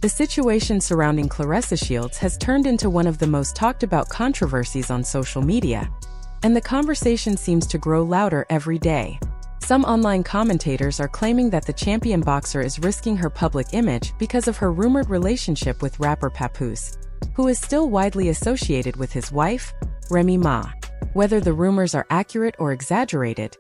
The situation surrounding Claressa Shields has turned into one of the most talked about controversies on social media, and the conversation seems to grow louder every day. Some online commentators are claiming that the champion boxer is risking her public image because of her rumored relationship with rapper Papoose, who is still widely associated with his wife, Remy Ma. Whether the rumors are accurate or exaggerated,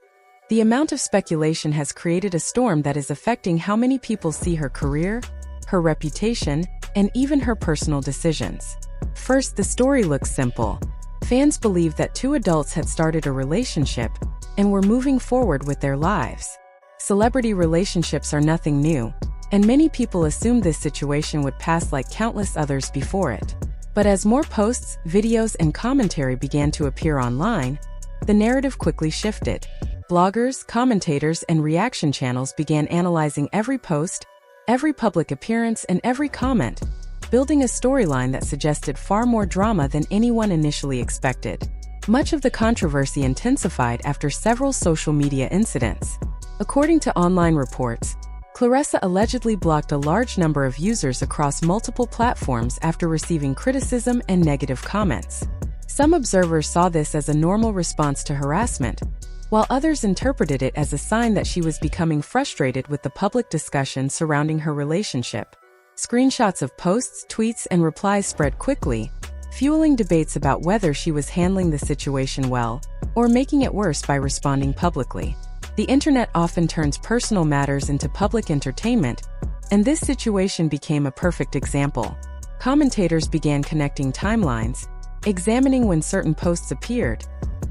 the amount of speculation has created a storm that is affecting how many people see her career, her reputation, and even her personal decisions. First, the story looks simple. Fans believe that two adults had started a relationship and were moving forward with their lives. Celebrity relationships are nothing new, and many people assumed this situation would pass like countless others before it. But as more posts, videos, and commentary began to appear online, the narrative quickly shifted. Bloggers, commentators, and reaction channels began analyzing every post, every public appearance, and every comment, building a storyline that suggested far more drama than anyone initially expected. Much of the controversy intensified after several social media incidents. According to online reports, Claressa allegedly blocked a large number of users across multiple platforms after receiving criticism and negative comments. Some observers saw this as a normal response to harassment, while others interpreted it as a sign that she was becoming frustrated with the public discussion surrounding her relationship. Screenshots of posts, tweets, and replies spread quickly, fueling debates about whether she was handling the situation well or making it worse by responding publicly. The internet often turns personal matters into public entertainment, and this situation became a perfect example. Commentators began connecting timelines, examining when certain posts appeared,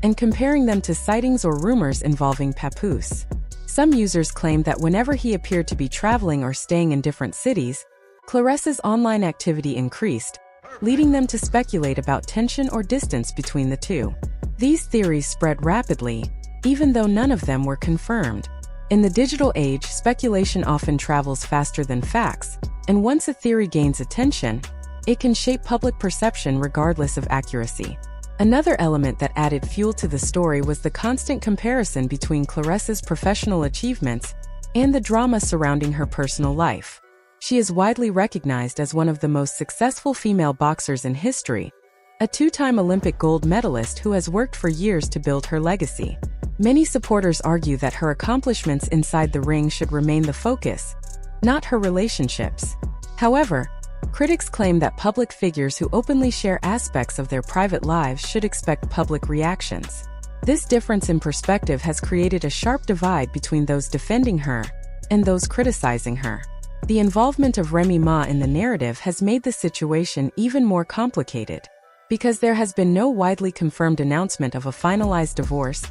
and comparing them to sightings or rumors involving Papoose. Some users claimed that whenever he appeared to be traveling or staying in different cities, Claressa's online activity increased, leading them to speculate about tension or distance between the two. These theories spread rapidly, even though none of them were confirmed. In the digital age, speculation often travels faster than facts, and once a theory gains attention, it can shape public perception regardless of accuracy. Another element that added fuel to the story was the constant comparison between Claressa's professional achievements and the drama surrounding her personal life. She is widely recognized as one of the most successful female boxers in history, a two-time Olympic gold medalist who has worked for years to build her legacy. Many supporters argue that her accomplishments inside the ring should remain the focus, not her relationships. However, critics claim that public figures who openly share aspects of their private lives should expect public reactions. This difference in perspective has created a sharp divide between those defending her and those criticizing her. The involvement of Remy Ma in the narrative has made the situation even more complicated. Because there has been no widely confirmed announcement of a finalized divorce,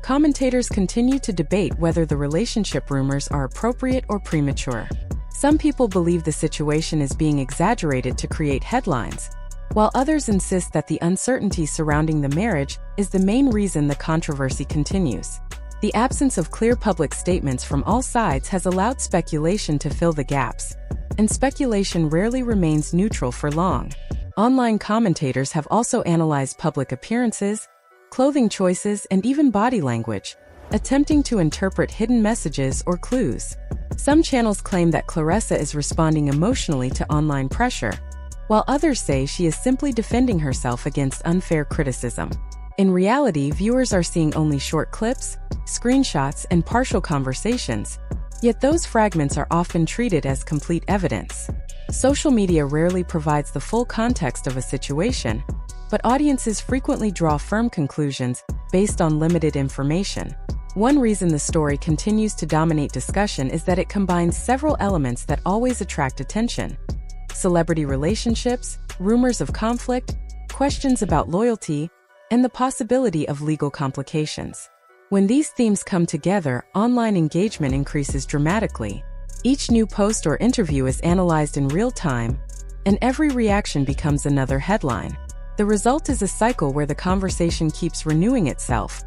commentators continue to debate whether the relationship rumors are appropriate or premature. Some people believe the situation is being exaggerated to create headlines, while others insist that the uncertainty surrounding the marriage is the main reason the controversy continues. The absence of clear public statements from all sides has allowed speculation to fill the gaps, and speculation rarely remains neutral for long. Online commentators have also analyzed public appearances, clothing choices, and even body language, attempting to interpret hidden messages or clues. Some channels claim that Claressa is responding emotionally to online pressure, while others say she is simply defending herself against unfair criticism. In reality, viewers are seeing only short clips, screenshots, and partial conversations, yet those fragments are often treated as complete evidence. Social media rarely provides the full context of a situation, but audiences frequently draw firm conclusions based on limited information. One reason the story continues to dominate discussion is that it combines several elements that always attract attention: celebrity relationships, rumors of conflict, questions about loyalty, and the possibility of legal complications. When these themes come together, online engagement increases dramatically. Each new post or interview is analyzed in real time, and every reaction becomes another headline. The result is a cycle where the conversation keeps renewing itself,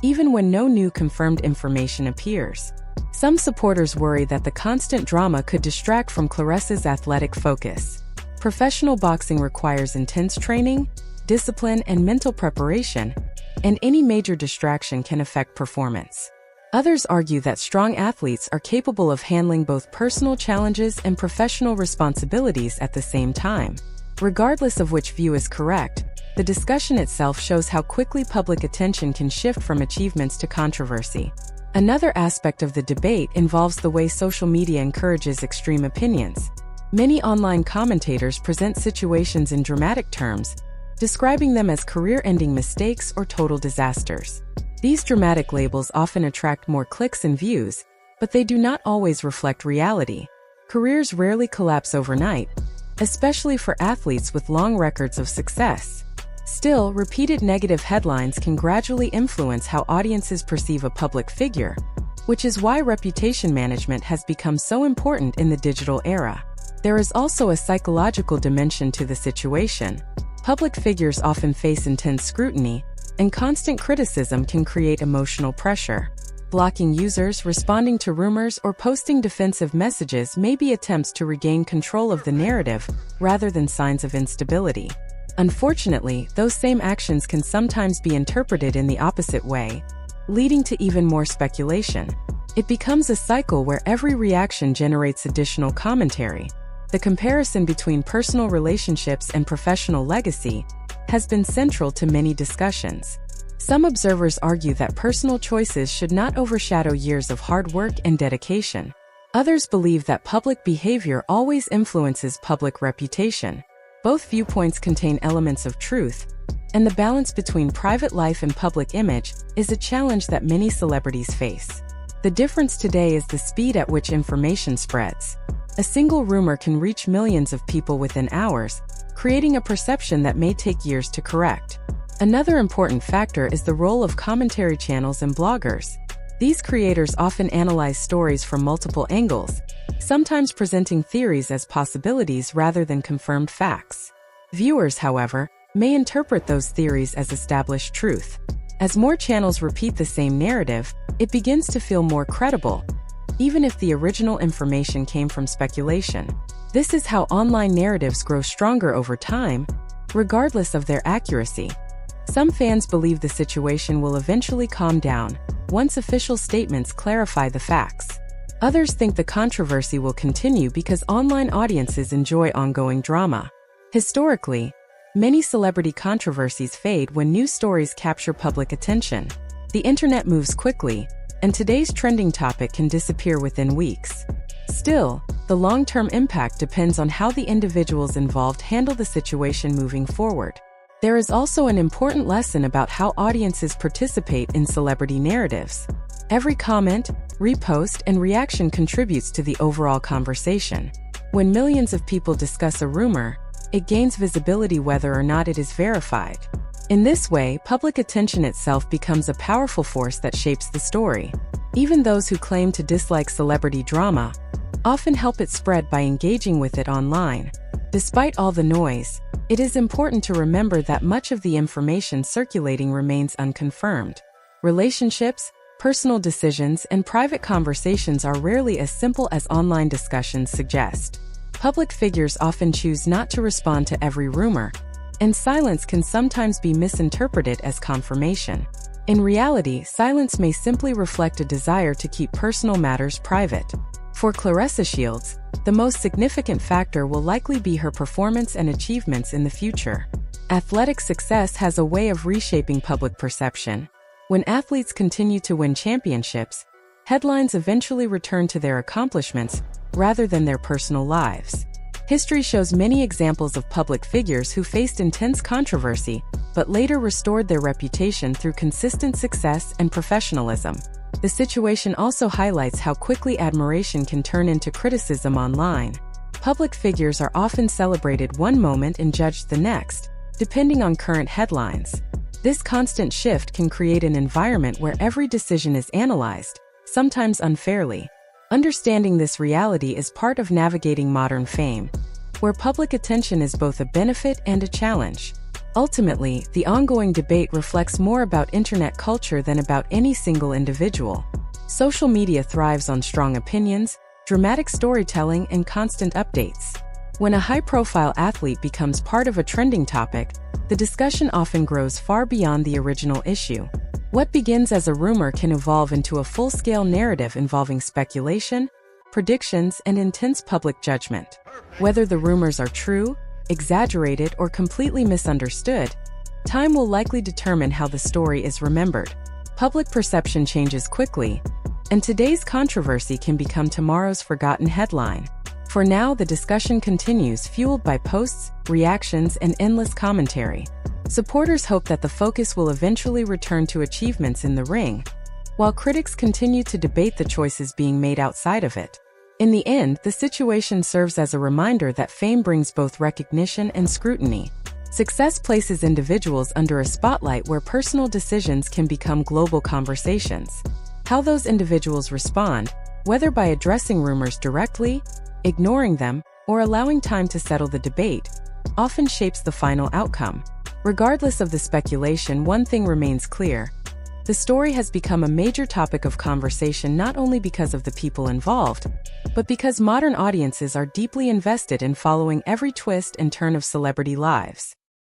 even when no new confirmed information appears. Some supporters worry that the constant drama could distract from Claressa's athletic focus. Professional boxing requires intense training, discipline, and mental preparation, and any major distraction can affect performance. Others argue that strong athletes are capable of handling both personal challenges and professional responsibilities at the same time. Regardless of which view is correct, the discussion itself shows how quickly public attention can shift from achievements to controversy. Another aspect of the debate involves the way social media encourages extreme opinions. Many online commentators present situations in dramatic terms, describing them as career-ending mistakes or total disasters. These dramatic labels often attract more clicks and views, but they do not always reflect reality. Careers rarely collapse overnight, especially for athletes with long records of success. Still, repeated negative headlines can gradually influence how audiences perceive a public figure, which is why reputation management has become so important in the digital era. There is also a psychological dimension to the situation. Public figures often face intense scrutiny, and constant criticism can create emotional pressure. Blocking users, responding to rumors, or posting defensive messages may be attempts to regain control of the narrative rather than signs of instability. Unfortunately, those same actions can sometimes be interpreted in the opposite way, leading to even more speculation. It becomes a cycle where every reaction generates additional commentary. The comparison between personal relationships and professional legacy has been central to many discussions. Some observers argue that personal choices should not overshadow years of hard work and dedication. Others believe that public behavior always influences public reputation. Both viewpoints contain elements of truth, and the balance between private life and public image is a challenge that many celebrities face. The difference today is the speed at which information spreads. A single rumor can reach millions of people within hours, creating a perception that may take years to correct. Another important factor is the role of commentary channels and bloggers. These creators often analyze stories from multiple angles, sometimes presenting theories as possibilities rather than confirmed facts. Viewers, however, may interpret those theories as established truth. As more channels repeat the same narrative, it begins to feel more credible, even if the original information came from speculation. This is how online narratives grow stronger over time, regardless of their accuracy. Some fans believe the situation will eventually calm down once official statements clarify the facts. Others think the controversy will continue because online audiences enjoy ongoing drama. Historically, many celebrity controversies fade when news stories capture public attention. The internet moves quickly, and today's trending topic can disappear within weeks. Still, the long-term impact depends on how the individuals involved handle the situation moving forward. There is also an important lesson about how audiences participate in celebrity narratives. Every comment, repost, and reaction contributes to the overall conversation. When millions of people discuss a rumor, it gains visibility whether or not it is verified. In this way, public attention itself becomes a powerful force that shapes the story. Even those who claim to dislike celebrity drama often help it spread by engaging with it online. Despite all the noise, it is important to remember that much of the information circulating remains unconfirmed. Relationships, personal decisions, and private conversations are rarely as simple as online discussions suggest. Public figures often choose not to respond to every rumor, and silence can sometimes be misinterpreted as confirmation. In reality, silence may simply reflect a desire to keep personal matters private. For Claressa Shields, the most significant factor will likely be her performance and achievements in the future. Athletic success has a way of reshaping public perception. When athletes continue to win championships, headlines eventually return to their accomplishments rather than their personal lives. History shows many examples of public figures who faced intense controversy but later restored their reputation through consistent success and professionalism. The situation also highlights how quickly admiration can turn into criticism online. Public figures are often celebrated one moment and judged the next, depending on current headlines. This constant shift can create an environment where every decision is analyzed, sometimes unfairly. Understanding this reality is part of navigating modern fame, where public attention is both a benefit and a challenge. Ultimately, the ongoing debate reflects more about internet culture than about any single individual. Social media thrives on strong opinions, dramatic storytelling, and constant updates. When a high-profile athlete becomes part of a trending topic, the discussion often grows far beyond the original issue. What begins as a rumor can evolve into a full-scale narrative involving speculation, predictions, and intense public judgment. Whether the rumors are true, exaggerated, or completely misunderstood, time will likely determine how the story is remembered. Public perception changes quickly, and today's controversy can become tomorrow's forgotten headline. For now, the discussion continues, fueled by posts, reactions, and endless commentary. Supporters hope that the focus will eventually return to achievements in the ring, while critics continue to debate the choices being made outside of it. In the end, the situation serves as a reminder that fame brings both recognition and scrutiny. Success places individuals under a spotlight where personal decisions can become global conversations. How those individuals respond, whether by addressing rumors directly, ignoring them, or allowing time to settle the debate, often shapes the final outcome. Regardless of the speculation, one thing remains clear. The story has become a major topic of conversation not only because of the people involved, but because modern audiences are deeply invested in following every twist and turn of celebrity lives.